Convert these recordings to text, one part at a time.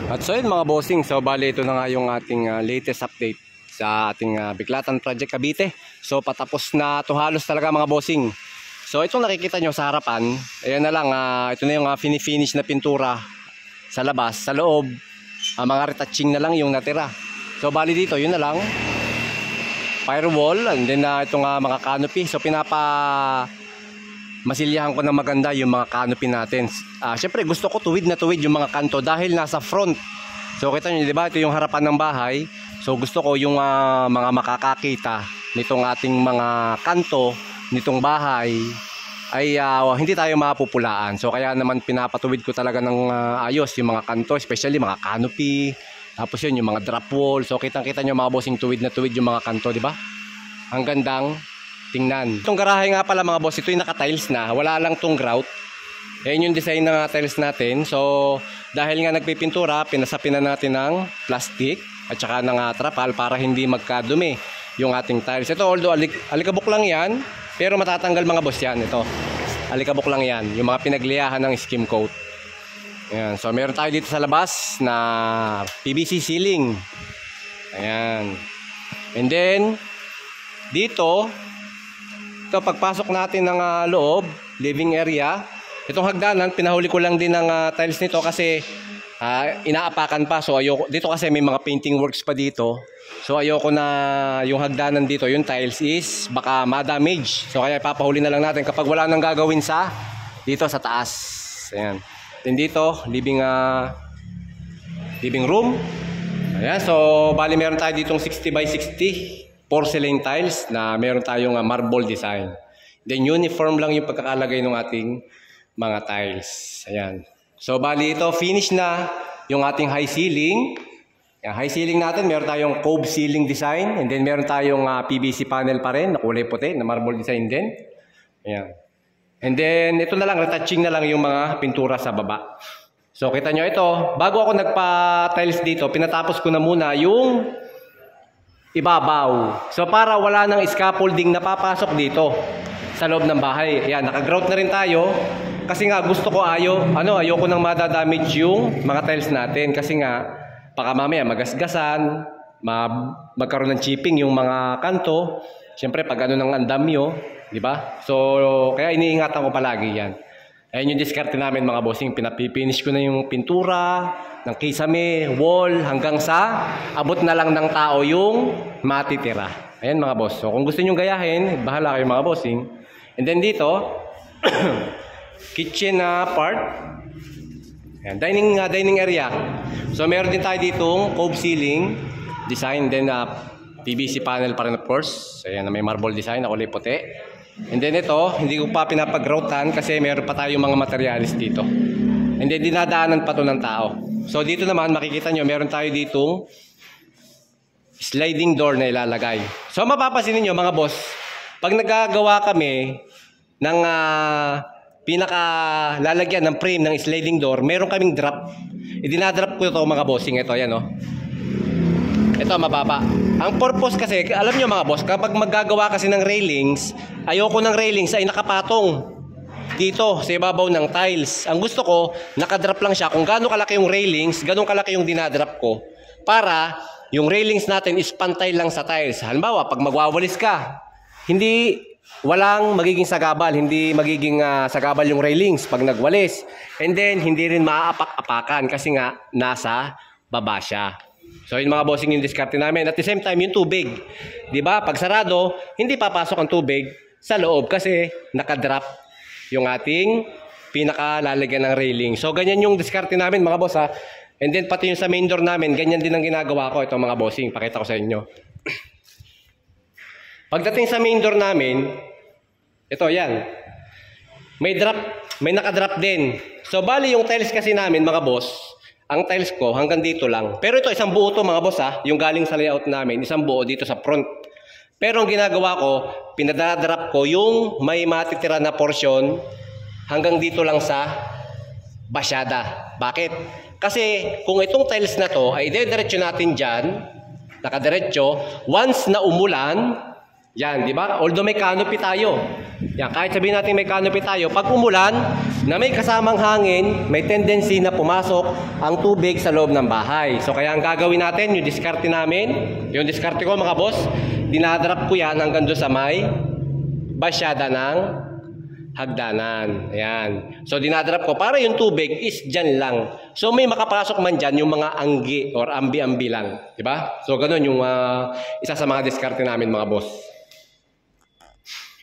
At so yun mga bossing, so bali ito na nga yung ating latest update sa ating Biklatan Project Cavite. So patapos na ito halos talaga mga bossing. So itong nakikita nyo sa harapan, ayan na lang, ito na yung finish na pintura sa labas. Sa loob, mga retouching na lang yung natira. So bali dito, yun na lang, firewall, and then itong mga canopy. So masilyahan ko na maganda yung mga canopy natin. Syempre gusto ko tuwid na tuwid yung mga kanto dahil nasa front. So kita nyo, diba? Ito yung harapan ng bahay. So gusto ko yung mga makakakita nitong ating mga kanto nitong bahay ay hindi tayo mapupulaan. So kaya naman pinapatuwid ko talaga ng ayos yung mga kanto, especially mga canopy. Tapos yun yung mga drop wall. So kitang-kita nyo mga bossing, tuwid na tuwid yung mga kanto, diba? Ang gandang tingnan. Itong garahe nga pala mga boss, ito yung naka-tiles na, wala lang tong grout. Ayan yung design ng tiles natin. So dahil nga nagpipintura, pinasapin na natin ng plastic at saka ng trapal para hindi magkadumi yung ating tiles. Ito although alikabok lang yan, pero matatanggal mga boss yan. Ito, alikabok lang yan, yung mga pinagliyahan ng skim coat. Ayan. So meron tayo dito sa labas na PVC ceiling. Ayan. And then dito, ito pagpasok natin ng loob, living area, itong hagdanan, pinahuli ko lang din ng tiles nito kasi inaapakan pa. So ayoko, dito kasi may mga painting works pa dito. So ayoko na yung hagdanan dito, yung tiles is baka ma-damage. So kaya ipapahuli na lang natin kapag wala nang gagawin sa dito sa taas. Ayan. Then dito, living room. Ayan, so bali meron tayo ditong 60 by 60 porcelain tiles na meron tayong marble design. Then uniform lang yung pagkakalagay ng ating mga tiles. Ayan. So bali ito, finish na yung ating high ceiling. Yung high ceiling natin, meron tayong cove ceiling design. And then meron tayong PVC panel pa rin na kulay puti, na marble design din. Ayan. And then ito na lang, retouching na lang yung mga pintura sa baba. So kita nyo ito, bago ako nagpa-tiles dito, pinatapos ko na muna yung ibabaw. So para wala nang scaffolding na papasok dito sa loob ng bahay. Ayan, naka-grout na rin tayo. Kasi nga gusto ko ayoko nang madadamage yung mga tiles natin. Kasi nga baka mamaya magasgasan, magkaroon ng chipping yung mga kanto. Siyempre pag ng andamyo, di ba? So kaya iniingatan ko palagi yan. Ayan yung diskarte namin mga bossing. Pinapipinish ko na yung pintura ng kisame, wall, hanggang sa abot na lang ng tao yung matitira. Ayan mga boss. So kung gusto nyo gayahin, bahala kayo mga bossing. And then dito, kitchen part. Ayan, dining area. So meron din tayo ditong cove ceiling design. Then PVC panel pa rin of course. Ayan, may marble design na kulay puti. And then ito, hindi ko pa pinapag-groutan kasi meron pa tayong mga materialis dito. And then dinadaanan pa to ng tao. So dito naman makikita nyo, meron tayo ditong sliding door na ilalagay. So mapapansin niyo mga boss, pag nagagawa kami ng pinakalalagyan ng frame ng sliding door, meron kaming drop. Idinadrop ko ito mga bossing. Ito, ayan o. Ito mababa. Ang purpose kasi, alam nyo mga boss, kapag maggagawa kasi ng railings, ayoko ng railings ay nakapatong dito sa ibabaw ng tiles. Ang gusto ko, nakadrop lang siya. Kung gaano kalaki yung railings, gaano kalaki yung dinadrop ko. Para yung railings natin is pantay lang sa tiles. Halimbawa, pag magwawalis ka, walang magiging sagabal. Hindi magiging sagabal yung railings pag nagwalis. And then, hindi rin maaapak-apakan kasi nga nasa baba siya. So yun mga bossing yung diskarte namin. At the same time yung tubig, di ba? Pag sarado, hindi papasok ang tubig sa loob kasi nakadrop yung ating pinakalalagyan ng railing. So ganyan yung diskarte namin mga boss ha. And then pati yung sa main door namin, ganyan din ang ginagawa ko. Ito mga bossing, pakita ko sa inyo. Pagdating sa main door namin, ito yan. May nakadrop din. So bali yung tiles kasi namin mga boss, ang tiles ko hanggang dito lang. Pero ito isang buo to mga boss ha. Yung galing sa layout namin, isang buo dito sa front. Pero ang ginagawa ko, pinadadrop ko yung may matitira na portion hanggang dito lang sa basyada. Bakit? Kasi kung itong tiles na to ay idediretso natin dyan, nakadiretso, once na umulan, Yan, di ba? Although may canopy tayo. Yan, kahit sabihin natin may canopy tayo, pag umulan, na may kasamang hangin, may tendency na pumasok ang tubig sa loob ng bahay. So kaya ang gagawin natin, yung diskarte namin, yung diskarte ko mga boss, dinadrop ko yan hanggang doon sa may basyada ng hagdanan. Ayan. So dinadrop ko para yung tubig is dyan lang. So may makapasok man dyan yung mga anggi or ambi-ambi lang. Diba? So ganun yung isa sa mga diskarte namin mga boss.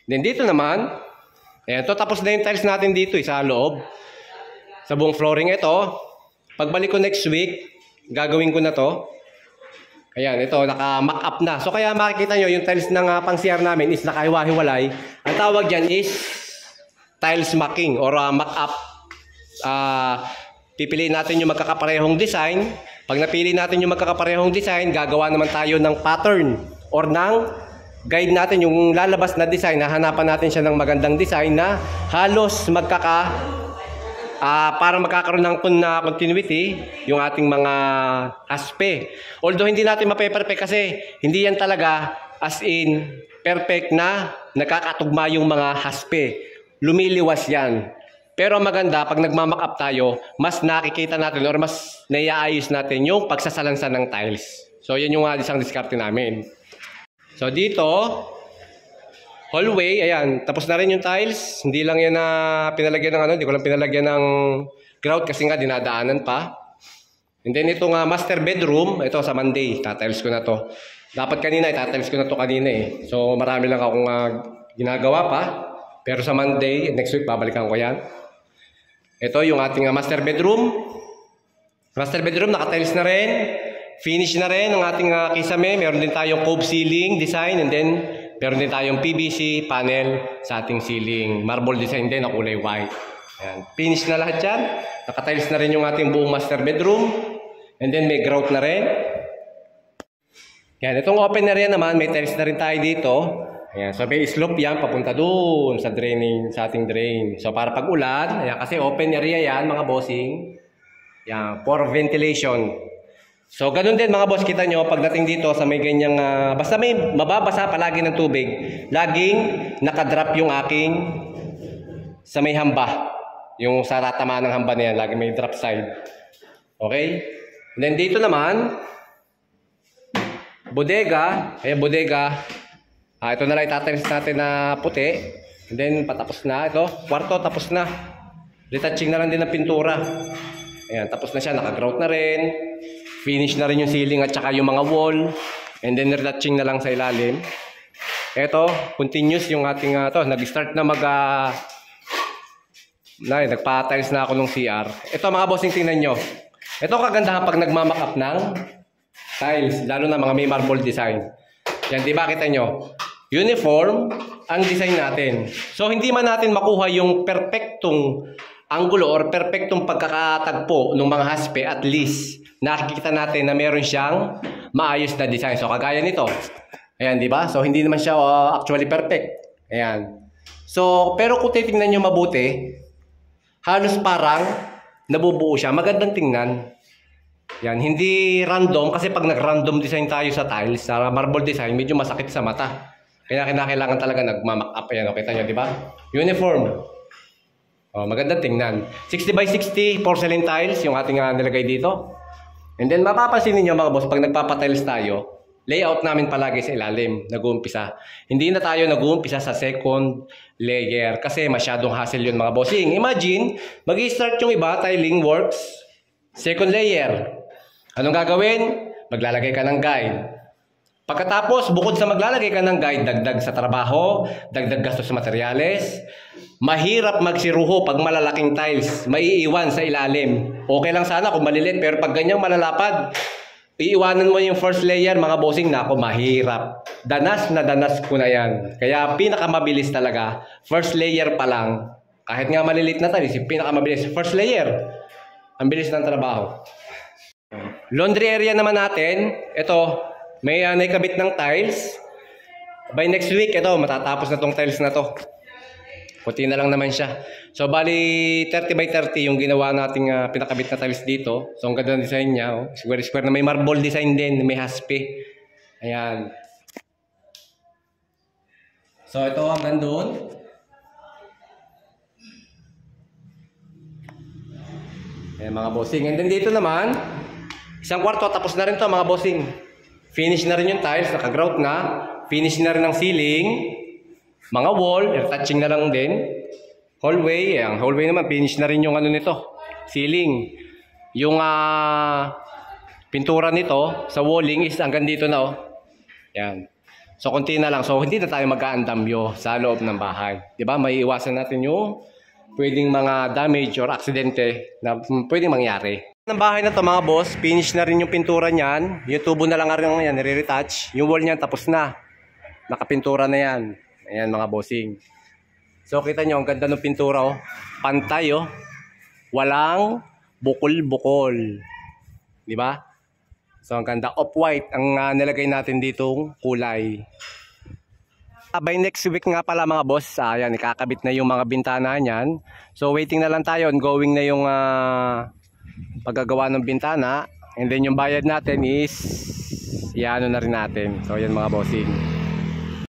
Then dito naman, ayan, to tapos na yung tiles natin dito sa loob. Sa buong flooring ito. Pagbalik ko next week, gagawin ko na to. Ayan, ito, naka-mock up na. So kaya makikita nyo, yung tiles ng pang-CR namin is nakahiwa-hiwalay. Ang tawag dyan is tiles macking or mock up. Pipiliin natin yung magkakaparehong design. Pag napili natin yung magkakaparehong design, gagawa naman tayo ng pattern or ng guide natin yung lalabas na design. Hahanapan natin siya ng magandang design na halos para magkakaroon ng continuity yung ating mga aspe. Although hindi natin mape-perfect kasi hindi yan talaga as in perfect na nakakatugma yung mga haspe. Lumiliwas yan. Pero maganda pag nagmamock up tayo, mas nakikita natin or mas naiaayos natin yung pagsasalansan ng tiles. So yan yung isang diskarte namin. So dito, hallway, ayan, tapos na rin yung tiles. Hindi lang yan na pinalagyan ng hindi ko lang pinalagyan ng grout kasi nga dinadaanan pa. And then itong master bedroom, ito sa Monday, tatiles ko na to. Dapat kanina, tatiles ko na to kanina eh. So marami lang akong ginagawa pa. Pero sa Monday, next week, babalikan ko yan. Ito yung ating master bedroom. Master bedroom, nakatiles na rin. Finish na rin ang ating kisame. Meron din tayong cove ceiling design and then meron din tayong PVC panel sa ating ceiling. Marble design din na kulay white. Ayan. Finish na lahat yan. Nakatiles na rin yung ating buong master bedroom. And then may grout na rin. Yan. Itong open area naman, may tiles na rin tayo dito. Ayan. So may slope yan papunta doon sa draining, sa ating drain. So para pag ulan, ayan, kasi open area yan mga bossing. Yan. For ventilation. So, ganun din mga boss, kita nyo, pagdating dito sa may ganyang, basta may mababasa palagi ng tubig, laging nakadrop yung aking sa may hamba. Yung sa tatamaan ng hamba na yan, laging may drop side. Okay? And then dito naman, bodega, ayan bodega. Ito na lang itatiles natin na puti. And then patapos na, ito, kwarto tapos na. Retouching na lang din ng pintura. Ayan, tapos na siya, nakagrout na rin. Finish na rin yung ceiling at saka yung mga wall. And then retouching na lang sa ilalim. Ito, continuous yung ating nag-start na nagpa-tiles na ako ng CR. Ito mga bossing, tingnan nyo. Ito kagandahan pag nagmamock up ng tiles, lalo na mga may marble design. Yan, di ba kita nyo? Uniform ang design natin. So hindi man natin makuha yung perfectong angulo or perfectong pagkakatagpo ng mga haspe, at least nakikita natin na meron siyang maayos na design. So kagaya nito. Ayan, di ba? So hindi naman siya actually perfect. Ayan. So pero kung titingnan niyo mabuti, halos parang nabubuo siya. Magandang tingnan. Yan, hindi random kasi pag nag-random design tayo sa tiles, sa marble design, medyo masakit sa mata. Kaya kinakailangan talaga nagmamock up. Ayan, kita niyo, di ba? Uniform. Magandang tingnan. 60 by 60 porcelain tiles yung ating nilagay dito. And then mapapansin niyo mga boss, pag nagpapatiles tayo, layout namin palagi sa ilalim, nag-uumpisa. Hindi na tayo nag-uumpisa sa second layer kasi masyadong hassle yun mga bossing. Imagine, mag-i-start yung iba, tiling works, second layer. Anong gagawin? Maglalagay ka ng guide. Pagkatapos, bukod sa maglalagay ka ng guide, dagdag sa trabaho, dagdag gastos sa materyales, mahirap magsiruho pag malalaking tiles, maiiwan sa ilalim. Okay lang sana kung malilit, pero pag ganyang malalapad, iiwanan mo yung first layer, mga bossing, nako, mahirap. Danas na danas ko na yan. Kaya pinakamabilis talaga, first layer pa lang. Kahit nga malilit na tiles, pinakamabilis, first layer. Ang bilis ng trabaho. Laundry area naman natin, ito, may naikabit ng tiles. By next week, ito, matatapos na tong tiles na to. Puti na lang naman siya. So, bali 30 by 30 yung ginawa nating pinakabit na tiles dito. So, ang ganda ng design niya. Oh. Square-square na may marble design din, may haspe. Ayan. So ito hanggang doon. Ayan mga bossing. And then dito naman, isang kwarto tapos na rin to mga bossing. Finish na rin yung tiles, naka-grout na. Finish na rin ang ceiling. Mga wall, touching na lang din. Hallway, ang hallway naman, finish na rin yung ano nito, ceiling. Yung pintura nito sa walling is hanggang dito na oh. Yan. So konti na lang. So hindi na tayo mag-aandamyo sa loob ng bahay. 'Di ba? May iwasan natin yung pwedeng mga damage or aksidente na pwedeng mangyari. Ng bahay na to mga boss, finish na rin yung pintura niyan. Yung tubo na lang rin yan, nire-retouch. Yung wall niyan tapos na. Nakapintura na yan. Ayan mga bossing. So kita nyo, ang ganda ng pintura oh. Pantay oh. Walang bukol-bukol. 'Di ba? So ang ganda, off-white ang nilagay natin ditong kulay. By next week nga pala mga boss, ayan, ikakabit na yung mga bintana niyan. So waiting na lang tayo, ongoing na yung paggagawa ng bintana. And then yung bayad natin is iano na rin natin. So yan mga bossing.